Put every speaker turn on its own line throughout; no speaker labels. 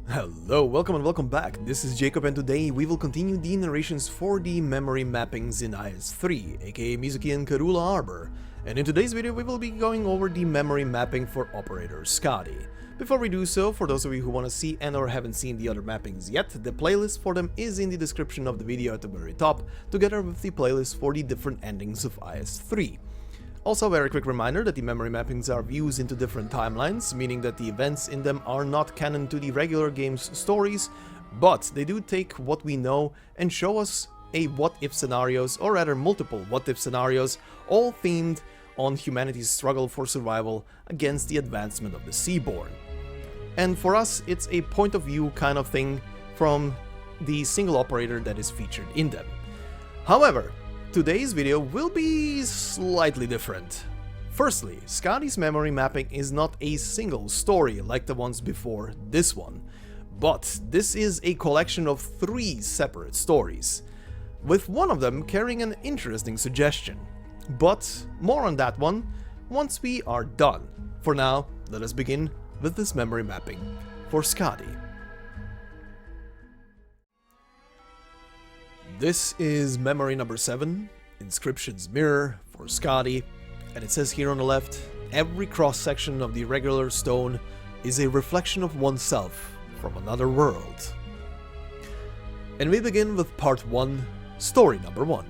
Hello, welcome and welcome back. This is Jacob and today we will continue the narration's 4D memory mappings in IS3, aka Mizuki and Karula Arbor. And in today's video we will be going over the memory mapping for operator Skadi. Before we do so, for those of you who want to see and or haven't seen the other mappings yet, the playlist for them is in the description of the video at the very top, together with the playlist for the different endings of IS3. Also, a very quick reminder that the memory mappings are views into different timelines, meaning that the events in them are not canon to the regular game's stories, but they do take what we know and show us a what-if scenarios, or rather multiple what-if scenarios, all themed on humanity's struggle for survival against the advancement of the Seaborn. And for us, it's a point of view kind of thing from the single operator that is featured in them. However, today's video will be slightly different. Firstly, Skadi's memory mapping is not a single story like the ones before this one, but this is a collection of 3 separate stories, with one of them carrying an interesting suggestion. But more on that one once we are done. For now, let us begin with this memory mapping for Skadi. This is memory number 7, Inscription's mirror for Skadi, and it says here on the left, every cross-section of the irregular stone is a reflection of oneself from another world. And we begin with part 1, story number 1.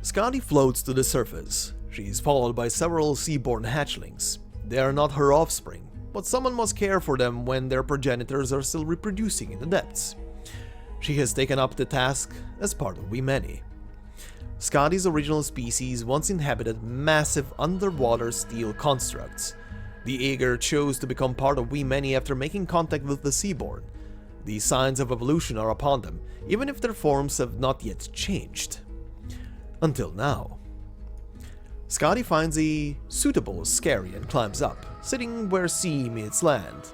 Skadi floats to the surface. She is followed by several seaborn hatchlings. They are not her offspring, but someone must care for them when their progenitors are still reproducing in the depths. She has taken up the task as part of We Many. Skadi's original species once inhabited massive underwater steel constructs. The Aegir chose to become part of We Many after making contact with the Seaborn. The signs of evolution are upon them, even if their forms have not yet changed. Until now. Skadi finds a suitable skerry and climbs up, sitting where sea meets land.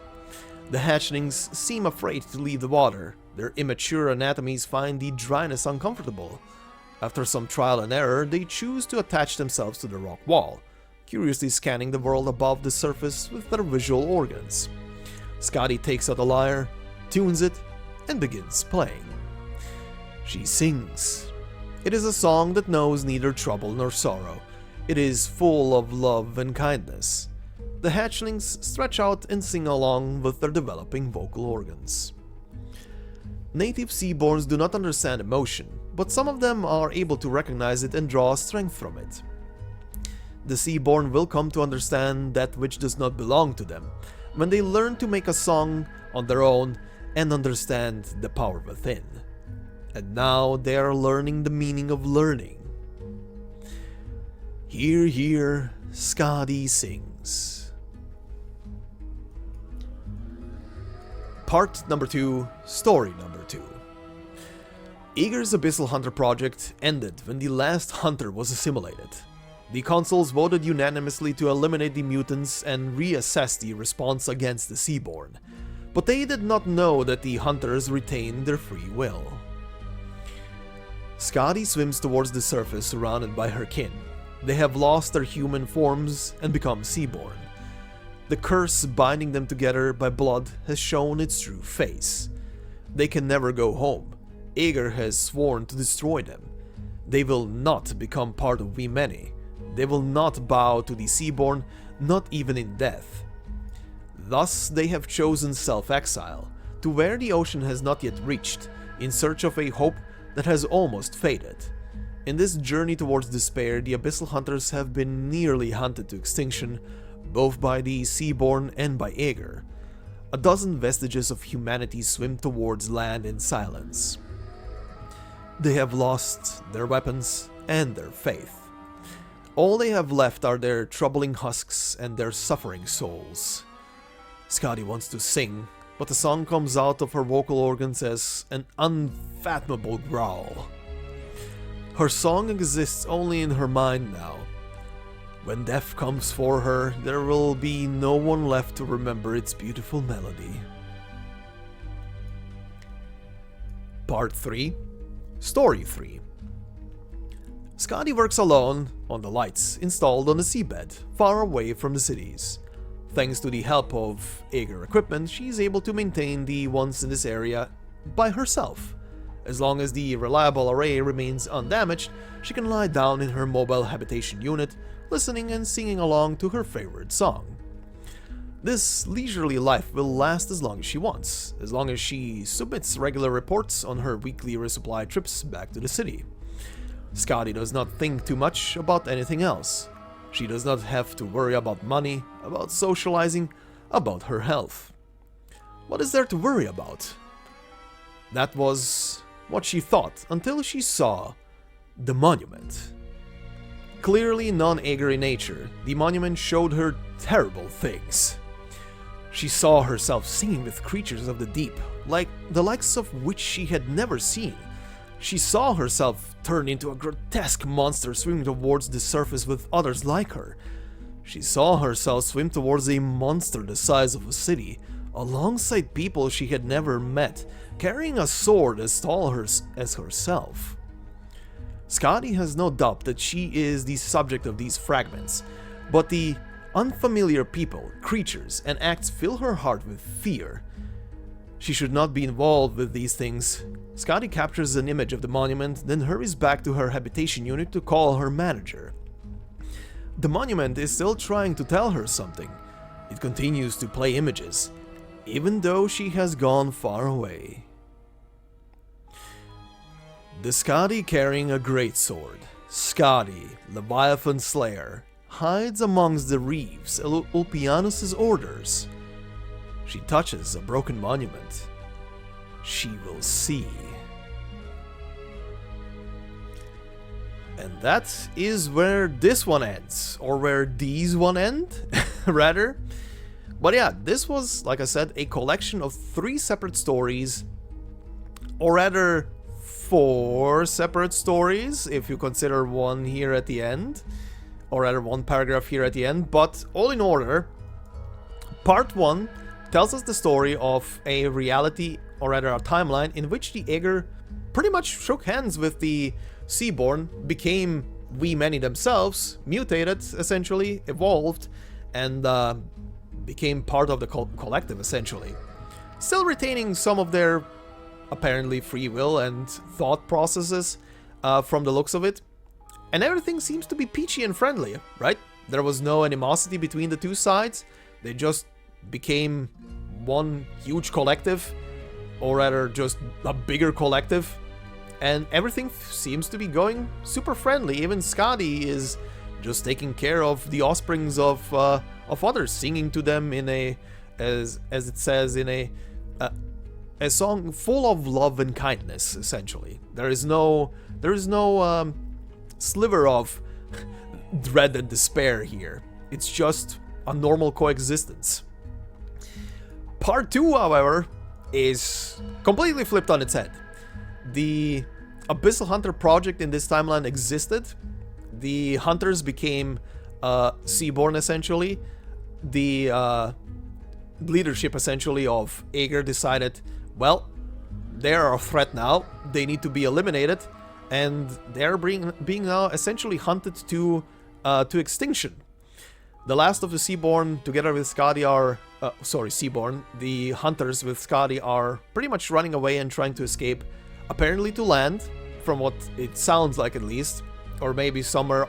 The hatchlings seem afraid to leave the water. Their immature anatomies find the dryness uncomfortable. After some trial and error, they choose to attach themselves to the rock wall, curiously scanning the world above the surface with their visual organs. Skadi takes out a lyre, tunes it, and begins playing. She sings. It is a song that knows neither trouble nor sorrow. It is full of love and kindness. The hatchlings stretch out and sing along with their developing vocal organs. Native Seaborns do not understand emotion, but some of them are able to recognize it and draw strength from it. The Seaborn will come to understand that which does not belong to them, when they learn to make a song on their own and understand the power within. And now they are learning the meaning of learning. Hear, hear, Skadi sings. Part number 2, story number 2. Aegir's Abyssal Hunter project ended when the last hunter was assimilated. The consuls voted unanimously to eliminate the mutants and reassess the response against the Seaborn, but they did not know that the hunters retained their free will. Skadi swims towards the surface surrounded by her kin. They have lost their human forms and become Seaborn. The curse binding them together by blood has shown its true face. They can never go home. Aegir has sworn to destroy them. They will not become part of We Many. They will not bow to the Seaborn, not even in death. Thus they have chosen self-exile, to where the ocean has not yet reached, in search of a hope that has almost faded. In this journey towards despair, the Abyssal Hunters have been nearly hunted to extinction, both by the Seaborn and by Aegir. A dozen vestiges of humanity swim towards land in silence. They have lost their weapons and their faith. All they have left are their troubling husks and their suffering souls. Skadi wants to sing, but the song comes out of her vocal organs as an unfathomable growl. Her song exists only in her mind now. When death comes for her, there will be no one left to remember its beautiful melody. Part 3, Story 3. Skadi works alone on the lights installed on the seabed, far away from the cities. Thanks to the help of Aegir equipment, she's able to maintain the ones in this area by herself. As long as the reliable array remains undamaged, she can lie down in her mobile habitation unit, listening and singing along to her favorite song. This leisurely life will last as long as she wants, as long as she submits regular reports on her weekly resupply trips back to the city. Skadi does not think too much about anything else. She does not have to worry about money, about socializing, about her health. What is there to worry about? That was what she thought until she saw the monument. Clearly non-Aegir in nature, the monument showed her terrible things. She saw herself singing with creatures of the deep, like the likes of which she had never seen. She saw herself turn into a grotesque monster swimming towards the surface with others like her. She saw herself swim towards a monster the size of a city, alongside people she had never met, carrying a sword as tall as herself. Skadi has no doubt that she is the subject of these fragments, but the unfamiliar people, creatures, and acts fill her heart with fear. She should not be involved with these things. Skadi captures an image of the monument, then hurries back to her habitation unit to call her manager. The monument is still trying to tell her something. It continues to play images, even though she has gone far away. The Skadi carrying a greatsword, Skadi, Leviathan Slayer, hides amongst the reefs at Ulpianus' orders. She touches a broken monument. She will see. And that is where this one ends, or where these one end, rather. But yeah, this was, like I said, a collection of 3 separate stories, or rather 4 separate stories, if you consider one here at the end, or rather 1 paragraph here at the end, but all in order. Part 1 tells us the story of a reality, or rather a timeline, in which the Aegir pretty much shook hands with the Seaborn, became wee many themselves, mutated essentially, evolved, and became part of the collective essentially. Still retaining some of their apparently free will and thought processes from the looks of it. And everything seems to be peachy and friendly, right? There was no animosity between the two sides. They just became one huge collective, or rather just a bigger collective, and everything seems to be going super friendly. Even Skadi is just taking care of the offsprings of others, singing to them in a, as it says, in a song full of love and kindness. Essentially, there is no sliver of dread and despair here. It's just a normal coexistence. Part 2, however, is completely flipped on its head. The Abyssal Hunter project in this timeline existed. The hunters became Seaborn essentially. The leadership essentially of Aegir decided, well, they are a threat now. They need to be eliminated, and they're being now essentially hunted to extinction. The last of the Seaborn, together with Skadi, are Seaborn. The hunters with Skadi are pretty much running away and trying to escape, apparently to land, from what it sounds like at least, or maybe somewhere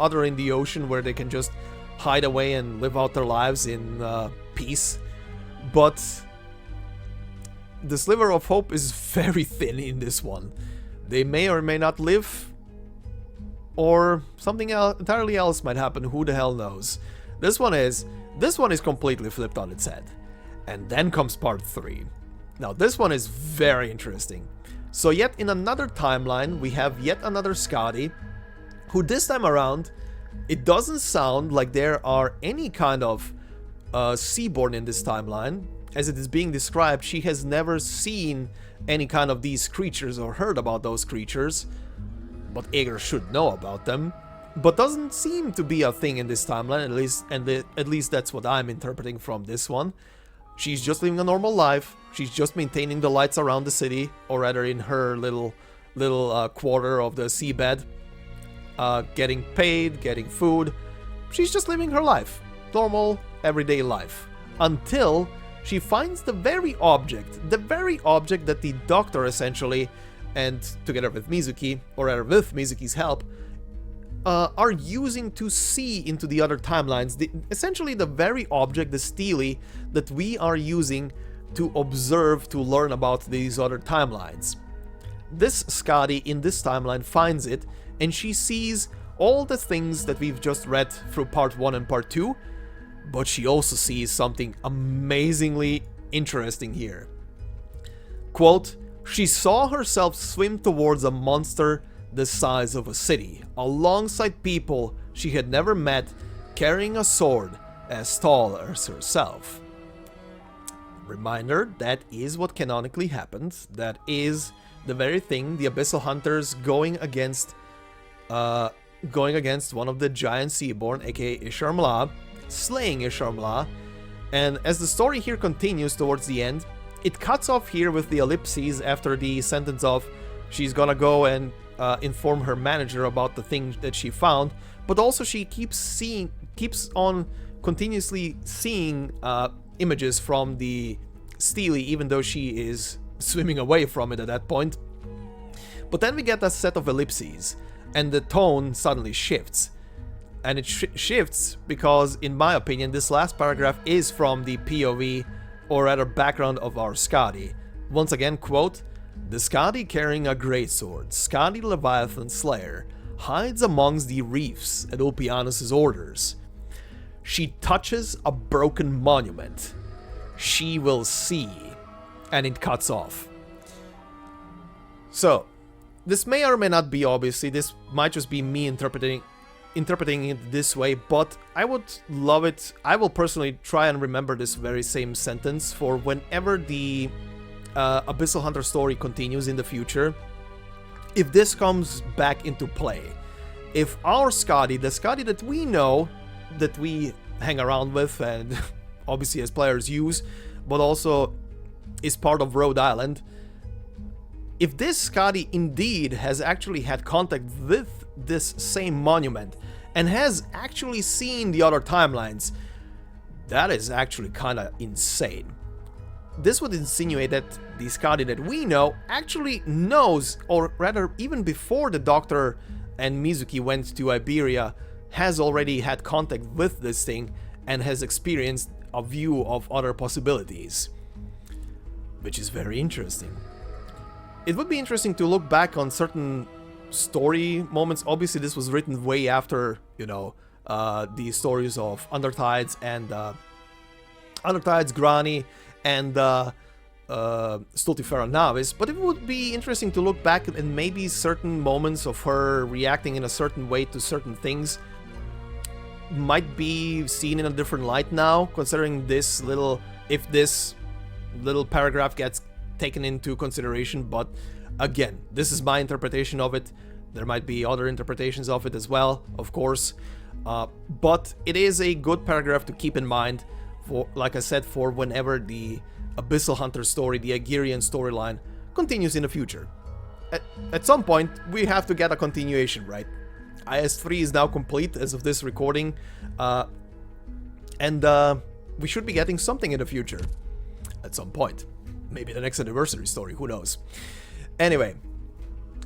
other in the ocean where they can just hide away and live out their lives in peace. But the sliver of hope is very thin in this one. They may or may not live, or something entirely else might happen. Who the hell knows? This one is completely flipped on its head. And then comes part 3. Now this one is very interesting. So yet in another timeline, we have yet another Skadi, who this time around, it doesn't sound like there are any kind of Seaborn in this timeline. As it is being described, she has never seen any kind of these creatures or heard about those creatures, but Aegir should know about them. But doesn't seem to be a thing in this timeline, at least that's what I'm interpreting from this one. She's just living a normal life. She's just maintaining the lights around the city, or rather in her little quarter of the seabed, getting paid, getting food. She's just living her life. Normal, everyday life, until she finds the very object that the Doctor essentially, and together with Mizuki, or rather with Mizuki's help, are using to see into the other timelines. Essentially the very object, the stele, that we are using to observe, to learn about these other timelines. This Skadi in this timeline finds it, and she sees all the things that we've just read through part 1 and part 2, but she also sees something amazingly interesting here. Quote, "She saw herself swim towards a monster the size of a city, alongside people she had never met, carrying a sword as tall as herself." Reminder, that is what canonically happened. That is the very thing, the Abyssal Hunters going against one of the giant Seaborn, aka Isharmla, slaying Isharmla, and as the story here continues towards the end, it cuts off here with the ellipses after the sentence of she's gonna go and inform her manager about the thing that she found, but also she keeps on continuously seeing images from the stele, even though she is swimming away from it at that point. But then we get a set of ellipses, and the tone suddenly shifts. And it shifts because, in my opinion, this last paragraph is from the POV, or rather background, of our Skadi. Once again, quote, "The Skadi carrying a greatsword, Skadi Leviathan Slayer, hides amongst the reefs at Ulpianus' orders. She touches a broken monument. She will see." And it cuts off. So, this may or may not be, obviously, this might just be me interpreting it this way, but I would love it. I will personally try and remember this very same sentence for whenever the Abyssal Hunter story continues in the future. If this comes back into play, if our Skadi, the Skadi that we know, that we hang around with and obviously as players use, but also is part of Rhode Island, if this Skadi indeed has actually had contact with this same monument and has actually seen the other timelines, that is actually kinda insane. This would insinuate that the Skadi that we know actually knows, or rather even before the Doctor and Mizuki went to Iberia, has already had contact with this thing and has experienced a view of other possibilities. Which is very interesting. It would be interesting to look back on certain story moments. Obviously this was written way after, you know, the stories of Undertides and Undertides, Grani, and Stultifera Navis, but it would be interesting to look back and maybe certain moments of her reacting in a certain way to certain things might be seen in a different light now, considering this little, if this little paragraph gets taken into consideration. But again, this is my interpretation of it. There might be other interpretations of it as well, of course, but it is a good paragraph to keep in mind for, like I said, for whenever the Abyssal Hunter story, the Aegirian storyline, continues in the future. At some point, we have to get a continuation, right? IS3 is now complete as of this recording, and we should be getting something in the future at some point. Maybe the next anniversary story, who knows. Anyway,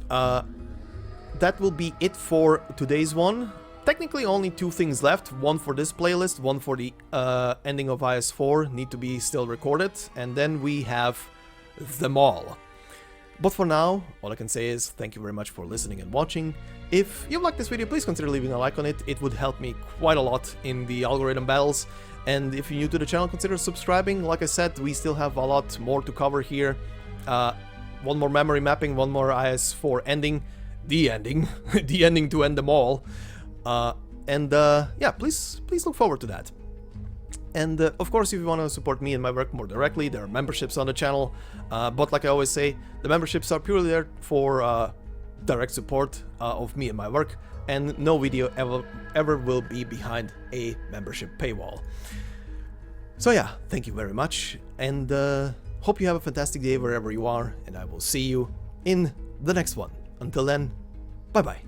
that will be it for today's one. Technically only two things left, one for this playlist, one for the ending of IS4, need to be still recorded, and then we have them all. But for now, all I can say is thank you very much for listening and watching. If you liked this video, please consider leaving a like on it. It would help me quite a lot in the algorithm battles. And if you're new to the channel, consider subscribing. Like I said, we still have a lot more to cover here. One more memory mapping, one more IS4 ending. The ending. The ending to end them all. Yeah, please look forward to that. And of course, if you want to support me and my work more directly, there are memberships on the channel. But like I always say, the memberships are purely there for direct support of me and my work, and no video ever will be behind a membership paywall. So yeah, thank you very much, and hope you have a fantastic day wherever you are, and I will see you in the next one. Until then, bye bye.